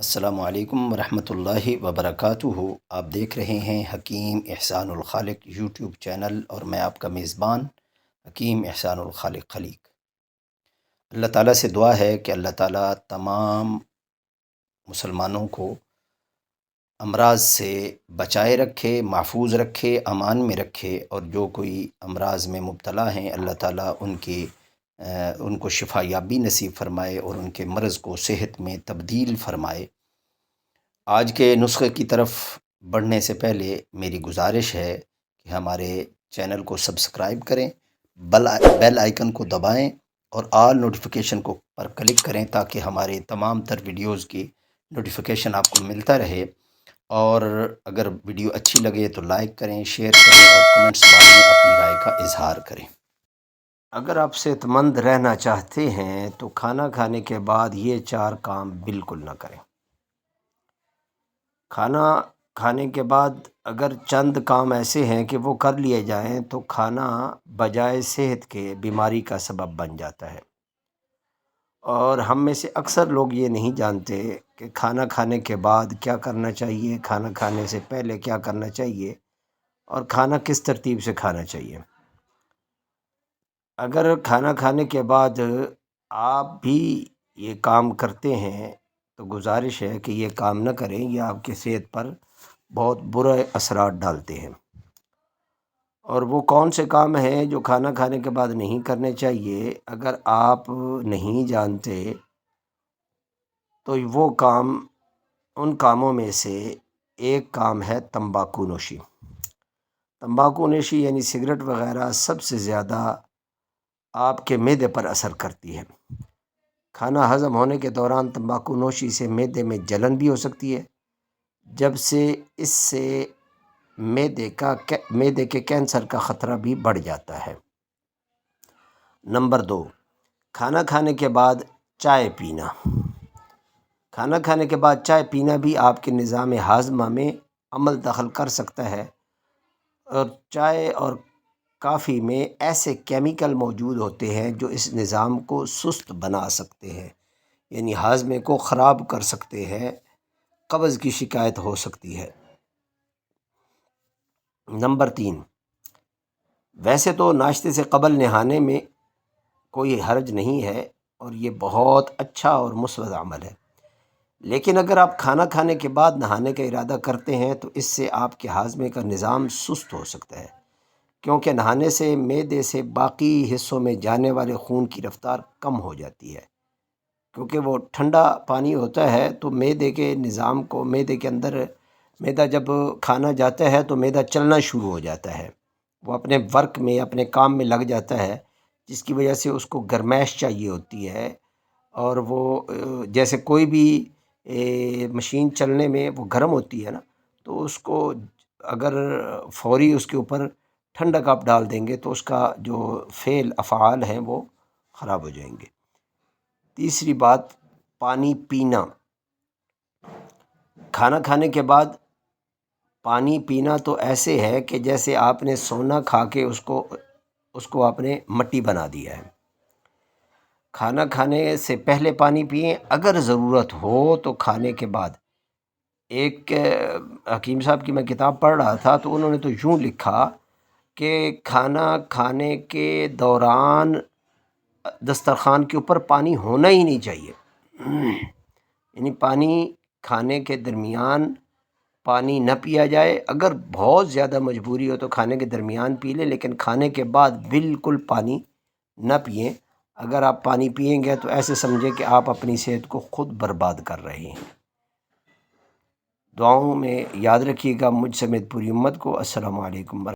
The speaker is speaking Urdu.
السلام علیکم ورحمۃ اللہ وبرکاتہ۔ آپ دیکھ رہے ہیں حکیم احسان الخالق یوٹیوب چینل، اور میں آپ کا میزبان حکیم احسان الخالق خلیق۔ اللہ تعالیٰ سے دعا ہے کہ اللہ تعالیٰ تمام مسلمانوں کو امراض سے بچائے رکھے، محفوظ رکھے، امان میں رکھے، اور جو کوئی امراض میں مبتلا ہیں اللہ تعالیٰ ان کو شفا یابی نصیب فرمائے اور ان کے مرض کو صحت میں تبدیل فرمائے۔ آج کے نسخے کی طرف بڑھنے سے پہلے میری گزارش ہے کہ ہمارے چینل کو سبسکرائب کریں، بیل آئیکن کو دبائیں اور آل نوٹیفیکیشن کو پر کلک کریں تاکہ ہمارے تمام تر ویڈیوز کی نوٹیفیکیشن آپ کو ملتا رہے۔ اور اگر ویڈیو اچھی لگے تو لائک کریں، شیئر کریں اور کمنٹس باکس میں اپنی رائے کا اظہار کریں۔ اگر آپ صحت مند رہنا چاہتے ہیں تو کھانا کھانے کے بعد یہ 4 کام بالکل نہ کریں۔ کھانا کھانے کے بعد اگر چند کام ایسے ہیں کہ وہ کر لیے جائیں تو کھانا بجائے صحت کے بیماری کا سبب بن جاتا ہے، اور ہم میں سے اکثر لوگ یہ نہیں جانتے کہ کھانا کھانے کے بعد کیا کرنا چاہیے، کھانا کھانے سے پہلے کیا کرنا چاہیے، اور کھانا کس ترتیب سے کھانا چاہیے۔ اگر کھانا کھانے کے بعد آپ بھی یہ کام کرتے ہیں تو گزارش ہے کہ یہ کام نہ کریں، یہ آپ کی صحت پر بہت برے اثرات ڈالتے ہیں۔ اور وہ کون سے کام ہیں جو کھانا کھانے کے بعد نہیں کرنے چاہیے، اگر آپ نہیں جانتے تو وہ کام، ان کاموں میں سے ایک کام ہے تمباکو نوشی۔ تمباکو نوشی یعنی سگریٹ وغیرہ سب سے زیادہ آپ کے معدے پر اثر کرتی ہے۔ کھانا ہضم ہونے کے دوران تمباکو نوشی سے معدے میں جلن بھی ہو سکتی ہے، جب سے اس سے معدے کے کینسر کا خطرہ بھی بڑھ جاتا ہے۔ نمبر 2، کھانا کھانے کے بعد چائے پینا۔ کھانا کھانے کے بعد چائے پینا بھی آپ کے نظام ہاضمہ میں عمل دخل کر سکتا ہے، اور چائے اور کافی میں ایسے کیمیکل موجود ہوتے ہیں جو اس نظام کو سست بنا سکتے ہیں، یعنی ہاضمے کو خراب کر سکتے ہیں، قبض کی شکایت ہو سکتی ہے۔ نمبر 3، ویسے تو ناشتے سے قبل نہانے میں کوئی حرج نہیں ہے، اور یہ بہت اچھا اور مثبت عمل ہے، لیکن اگر آپ کھانا کھانے کے بعد نہانے کا ارادہ کرتے ہیں تو اس سے آپ کے ہاضمے کا نظام سست ہو سکتا ہے، کیونکہ نہانے سے معدے سے باقی حصوں میں جانے والے خون کی رفتار کم ہو جاتی ہے، کیونکہ وہ ٹھنڈا پانی ہوتا ہے تو معدے کے نظام کو، معدے کے اندر، معدہ جب کھانا جاتا ہے تو معدہ چلنا شروع ہو جاتا ہے، وہ اپنے ورک میں، اپنے کام میں لگ جاتا ہے، جس کی وجہ سے اس کو گرمائش چاہیے ہوتی ہے، اور وہ جیسے کوئی بھی مشین چلنے میں وہ گرم ہوتی ہے نا، تو اس کو اگر فوری اس کے اوپر ٹھنڈک آپ ڈال دیں گے تو اس کا جو فعل افعال ہیں وہ خراب ہو جائیں گے۔ تیسری بات، پانی پینا۔ کھانا کھانے کے بعد پانی پینا تو ایسے ہے کہ جیسے آپ نے سونا کھا کے اس کو آپ نے مٹی بنا دیا ہے۔ کھانا کھانے سے پہلے پانی پئیں، اگر ضرورت ہو تو کھانے کے بعد۔ ایک حکیم صاحب کی میں کتاب پڑھ رہا تھا تو انہوں نے تو یوں لکھا کہ کھانا کھانے کے دوران دسترخوان کے اوپر پانی ہونا ہی نہیں چاہیے، یعنی پانی کھانے کے درمیان پانی نہ پیا جائے۔ اگر بہت زیادہ مجبوری ہو تو کھانے کے درمیان پی لیں، لیکن کھانے کے بعد بالکل پانی نہ پئیں۔ اگر آپ پانی پئیں گے تو ایسے سمجھیں کہ آپ اپنی صحت کو خود برباد کر رہے ہیں۔ دعاؤں میں یاد رکھیے گا مجھ سمیت پوری امت کو۔ السلام علیکم۔